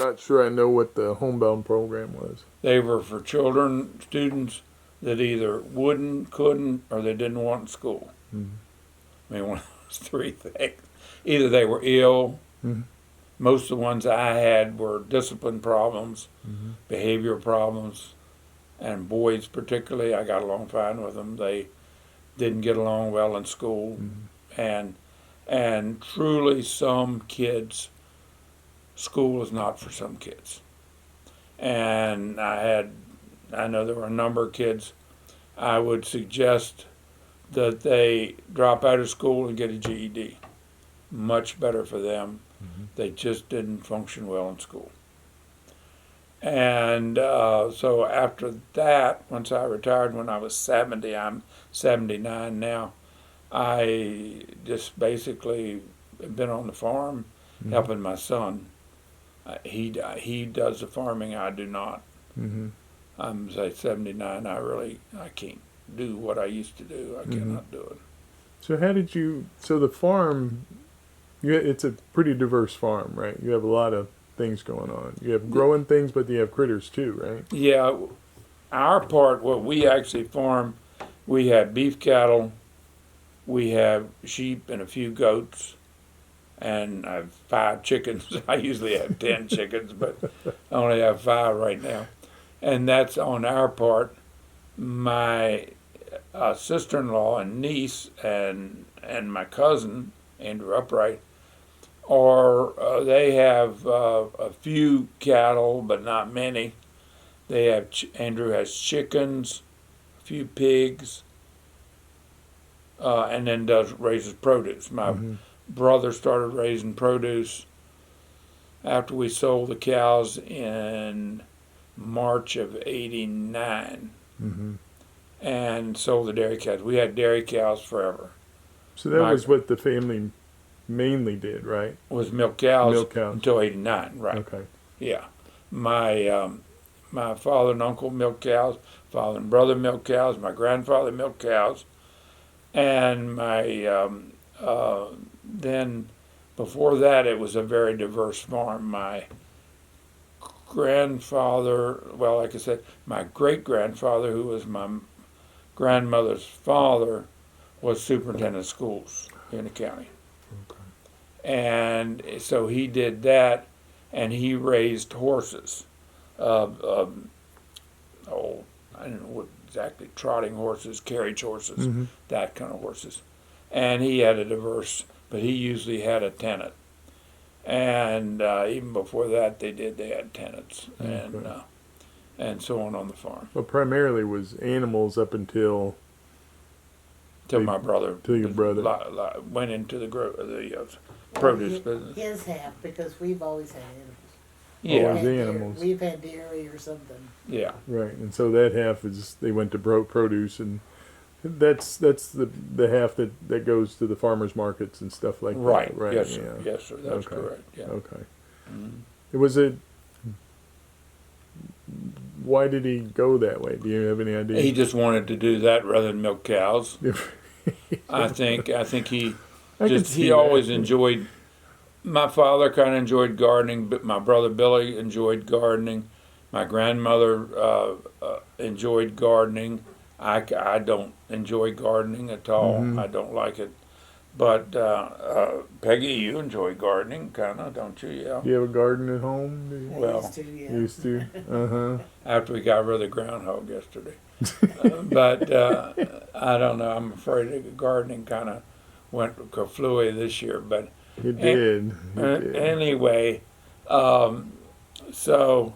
not sure I know what the homebound program was. They were for students that either wouldn't, couldn't, or they didn't want in school. I mean, one of those three things. Either they were ill. Most of the ones I had were discipline problems, behavioral problems, and boys particularly. I got along fine with them. They didn't get along well in school, and truly some kids, school is not for some kids. And I know there were a number of kids I would suggest that they drop out of school and get a GED. Much better for them. They just didn't function well in school. And so after that, once I retired when I was 70, I'm 79 now, I just basically been on the farm helping my son. He does the farming, I do not. I'm say 79, I can't do what I used to do. I cannot do it. So the farm, it's a pretty diverse farm, right? You have a lot of things going on. You have growing things, but you have critters too, right? Yeah, our part, what we actually farm, we have beef cattle, we have sheep and a few goats, and I have 5 chickens. I usually have 10 chickens, but I only have 5 right now. And that's on our part. My sister-in-law and niece and my cousin, Andrew Upright, they have a few cattle, but not many. They have Andrew has chickens, a few pigs, and then raises produce. My brother started raising produce after we sold the cows in March of '89, and sold the dairy cows. We had dairy cows forever. So that was what the family mainly did, right? Was milk cows. Milk cows until '89, right? Okay. Yeah, my father and uncle milked cows. Father and brother milked cows. My grandfather milked cows, and then before that it was a very diverse farm. My grandfather, well, like I said, my great-grandfather, who was my grandmother's father, was superintendent of schools in the county. And so he did that, and he raised horses. I don't know what exactly, trotting horses, carriage horses, that kind of horses. And he had a diverse, but he usually had a tenant. And even before that, they had tenants, and so on the farm. Well, primarily was animals up until my brother. Till your brother went into the produce business. His half, because we've always had animals. Yeah, always animals. We've had dairy or something. Yeah, right. And so that half is they went to produce, and that's the half that goes to the farmers markets and stuff like right. that. Right. Yes, sir. Yeah. Yes, sir. That's correct. Yeah. Okay. It was Why did he go that way? Do you have any idea? He just wanted to do that rather than milk cows. I think he always enjoyed. My father kind of enjoyed gardening, but my brother Billy enjoyed gardening. My grandmother enjoyed gardening. I don't enjoy gardening at all. I don't like it. But Peggy, you enjoy gardening, kind of, don't you? Yeah. Do you have a garden at home? Well, used to. After we got rid of the groundhog yesterday. But I don't know. I'm afraid the gardening kind of went kaflooey this year. But it did. Anyway, so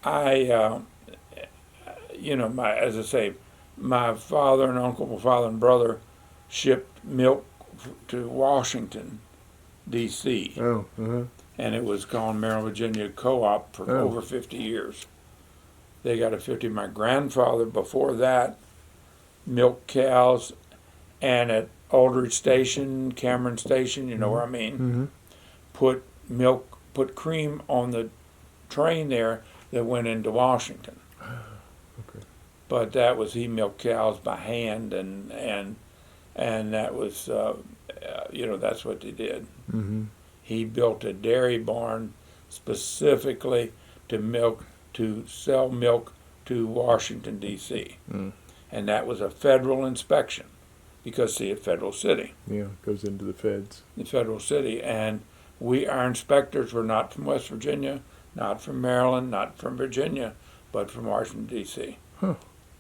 I, as I say, my father and uncle, my father and brother shipped milk to Washington, D.C. Oh, And it was called Maryland, Virginia Co-op for over 50 years. They got a 50. My grandfather, before that, milked cows, and at Aldridge Station, Cameron Station, you know where I mean, put cream on the train there that went into Washington. Okay. But that was, he milked cows by hand, and that was, that's what they did. He built a dairy barn specifically to sell milk to Washington, D.C. And that was a federal inspection because, see, at Federal City. Yeah, goes into the feds. The Federal City. And our inspectors were not from West Virginia, not from Maryland, not from Virginia, but from Washington, D.C. Huh.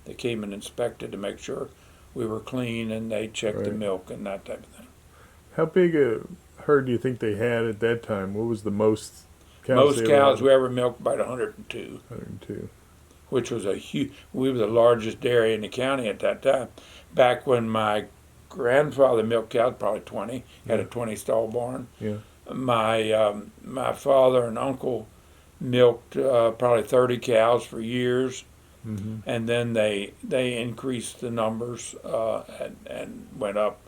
They came and inspected to make sure we were clean, and they checked the Right. milk and that type of thing. How big a herd do you think they had at that time? What was the most cows? Most cows had? we ever milked about 102. 102. Which was a huge. We were the largest dairy in the county at that time. Back when my grandfather milked cows, probably 20, had a 20-stall barn. Yeah. My father and uncle milked probably 30 cows for years, and then they increased the numbers and went up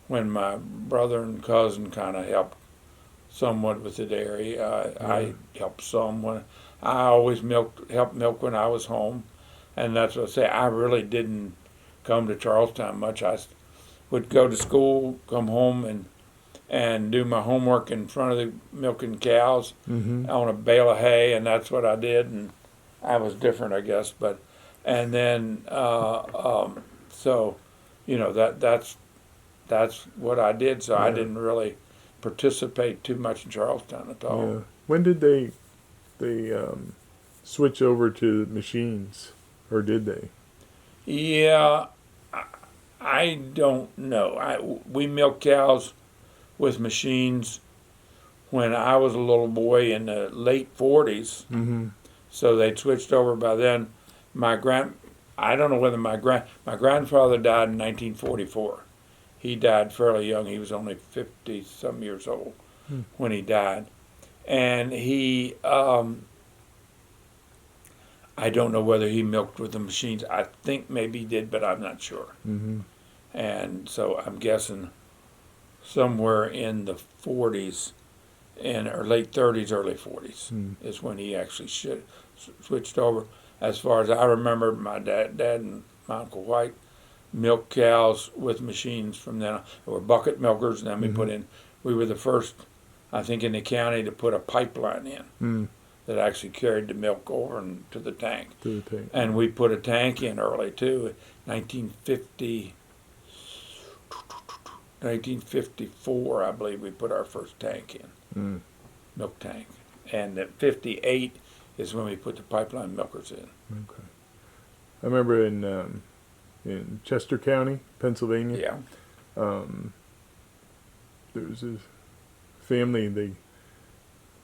when my brother and cousin kind of helped somewhat with the dairy. I helped some when I always helped milk when I was home, and that's what I say. I really didn't come to Charlestown much. I would go to school, come home, and do my homework in front of the milking cows on a bale of hay, and that's what I did. And I was different, I guess. But and then so that's what I did. So I didn't really participate too much in Charlestown at all. Yeah. When did they switch over to machines, or did they? Yeah, I don't know. We milked cows with machines when I was a little boy in the late 40s. So they'd switched over by then. I don't know whether my grandfather died in 1944. He died fairly young. He was only 50-some years old when he died. And he, I don't know whether he milked with the machines. I think maybe he did, but I'm not sure. And so I'm guessing somewhere in the 40s, or late 30s, early 40s is when he actually switched over. As far as I remember, my dad and my Uncle White milked cows with machines from then on. There were bucket milkers, and then we were the first, I think, in the county to put a pipeline in that actually carried the milk over to the tank. To the tank. And we put a tank in early, too. 1954, I believe, we put our first tank in, milk tank. And at 58 is when we put the pipeline milkers in. Okay. I remember in Chester County, Pennsylvania. Yeah. There was a family. They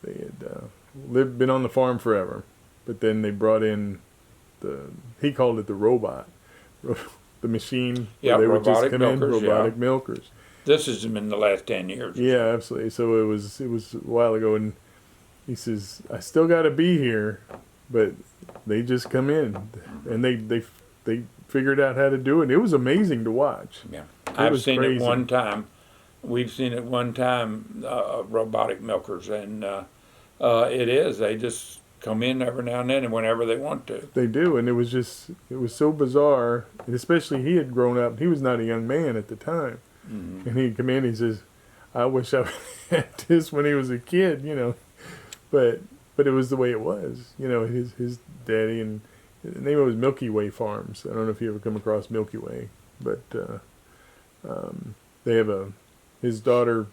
had been on the farm forever, but then they brought in he called it the robot, the machine. Yeah, where they would just robotic come milkers, in, robotic milkers. This has been the last 10 years. Yeah, absolutely. So it was a while ago, and he says, "I still got to be here, but they just come in, and they figured out how to do it. It was amazing to watch." Yeah, I've seen crazy. it one time. We've seen it one time, robotic milkers, and it is. They just come in every now and then and whenever they want to. They do, and it was so bizarre, and especially he had grown up. He was not a young man at the time, and he'd come in. He says, "I wish I had this when he was a kid," but it was the way it was. His daddy, and the name of it was Milky Way Farms. I don't know if you ever come across Milky Way, but they have his daughter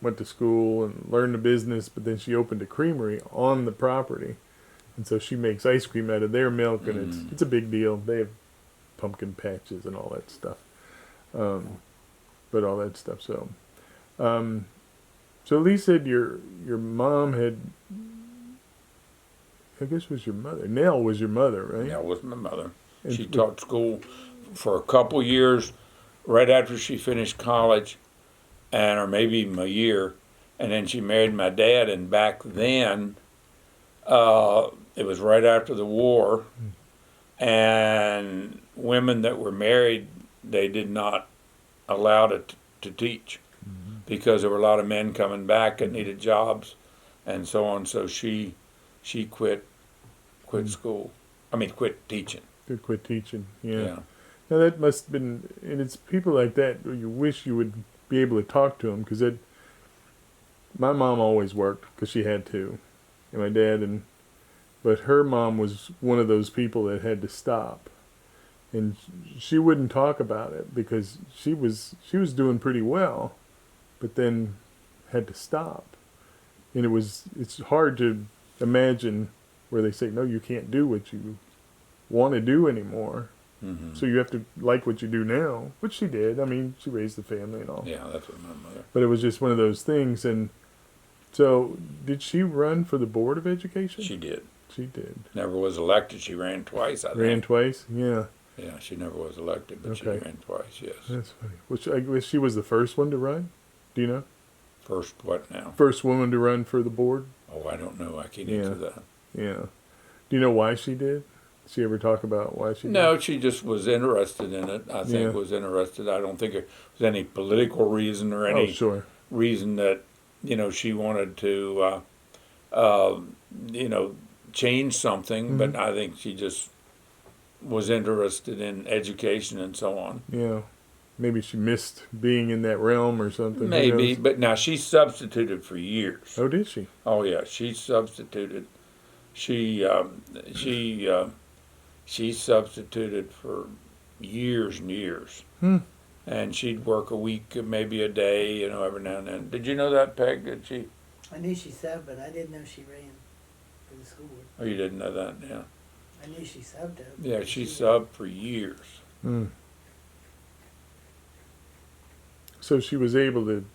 went to school and learned the business, but then she opened a creamery on the property, and so she makes ice cream out of their milk, and it's a big deal. They have pumpkin patches and all that stuff, but all that stuff. So, so Lee said your mom had, I guess it was your mother. Nell was your mother, right? Nell was my mother. And She taught school for a couple years right after she finished college, or maybe even a year, and then she married my dad, and back then it was right after the war, and women that were married, they did not allow to teach because there were a lot of men coming back that needed jobs and so on, so she quit school. Quit teaching. Could quit teaching. Yeah. Yeah. Now that must have been, and it's people like that where you wish you would be able to talk to them, because my mom always worked because she had to, and my dad, but her mom was one of those people that had to stop, and she wouldn't talk about it because she was doing pretty well, but then had to stop, and it's hard to imagine where they say, no, you can't do what you want to do anymore. Mm-hmm. So you have to like what you do now, which she did. I mean, she raised the family and all. Yeah, that's what my mother. But it was just one of those things. And so, did she run for the Board of Education? She did. She did. Never was elected. She ran twice, I think. Ran twice? Yeah. Yeah, she never was elected, but she Okay. ran twice, yes. That's funny. Which I guess she was the first one to run? Do you know? First what now? First woman to run for the board? Oh, I don't know. I can't Yeah. answer that. Yeah. Do you know why she did? Did she ever talk about why she did? No, she just was interested in it. I think Yeah. was interested. I don't think there was any political reason or any Oh, sure. reason that, she wanted to, change something, but I think she just was interested in education and so on. Yeah. Maybe she missed being in that realm or something. Who Maybe, knows? but now she substituted for years. Oh, did she? Oh yeah, she substituted. She substituted for years and years. And she'd work a week, maybe a day, every now and then. Did you know that, Peg? Did she? I knew she subbed, but I didn't know she ran for the school board. Oh, you didn't know that? Yeah. I knew she subbed it. Yeah, she subbed for years. So she was able to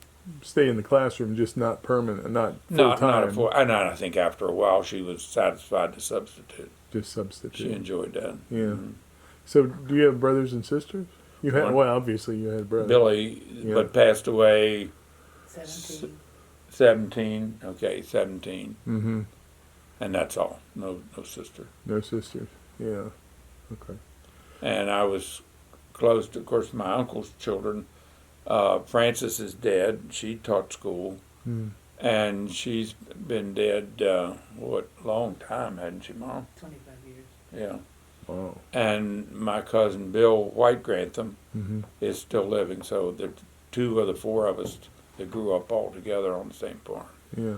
stay in the classroom, just not permanent, not full Not time. and I think after a while she was satisfied to substitute. Just substitute. She enjoyed that. Yeah. So, do you have brothers and sisters? You had, One. well, obviously you had brothers. Billy, Yeah. but passed away 17. 17. Okay, 17. Mm-hmm. And that's all. No sister. No sisters. Yeah. Okay. And I was close to, of course, my uncle's children. Frances is dead. She taught school. And she's been dead, long time, hadn't she, Mom? 25 years. Yeah. Wow. And my cousin Bill White Grantham Mm-hmm. is still living. So the two of the four of us that grew up all together on the same farm Yeah.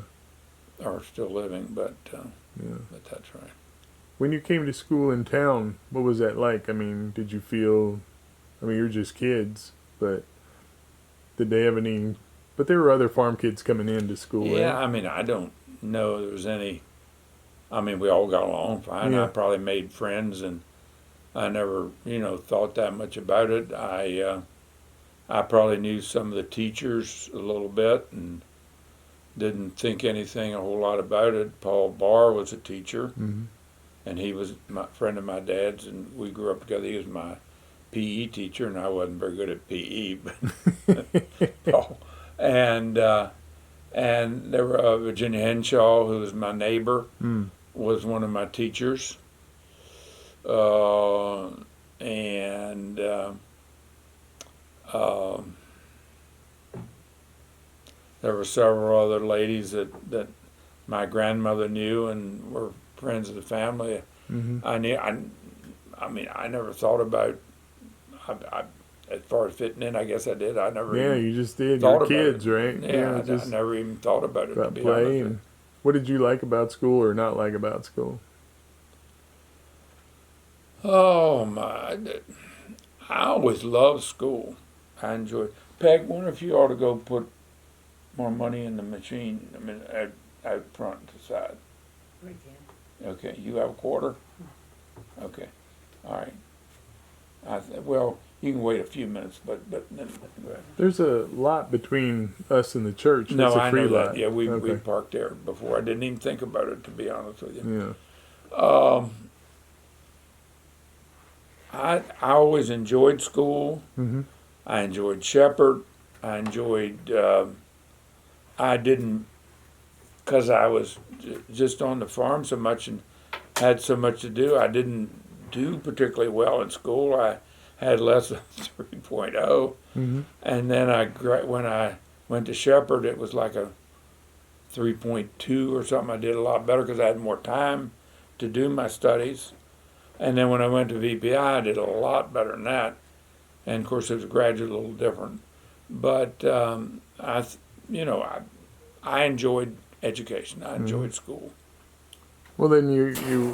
are still living, but Yeah. that's right. When you came to school in town, what was that like? I mean, did you feel? I mean, you're just kids, but did they have any? But there were other farm kids coming into school. Yeah, Right? I mean, I don't know there was any. I mean, we all got along fine. Yeah. I probably made friends, and I never, thought that much about it. I probably knew some of the teachers a little bit and didn't think anything a whole lot about it. Paul Barr was a teacher, Mm-hmm. and he was my friend of my dad's, and we grew up together. He was my PE teacher, and I wasn't very good at PE, but Paul. And there were Virginia Henshaw, who was my neighbor, was one of my teachers. There were several other ladies that my grandmother knew and were friends of the family. Mm-hmm. I mean, I never thought about. As far as fitting in, I guess I did. I never. Yeah, even you just did. thought You're about kids, it. right? Yeah, I just never even thought about it. To about be play. honest. And what did you like about school or not like about school? Oh my! I always loved school. I enjoyed. Peg, wonder if you ought to go put more money in the machine. I mean, out front to side. We can. Okay, you have a quarter. Okay, all right. Well, you can wait a few minutes, but then go ahead. There's a lot between us and the church. No, It's a I free know lot. that. Yeah, we Okay. parked there before. I didn't even think about it, to be honest with you. Yeah. I always enjoyed school. Mm-hmm. I enjoyed Shepherd. I enjoyed. I didn't, because I was just on the farm so much and had so much to do. I didn't do particularly well in school. I had less than 3.0, Mm-hmm. and then when I went to Shepherd, it was like a 3.2 or something. I did a lot better because I had more time to do my studies. And then when I went to VPI, I did a lot better than that. And of course, as a graduate, a little different. But I enjoyed education. I enjoyed school. Well, then you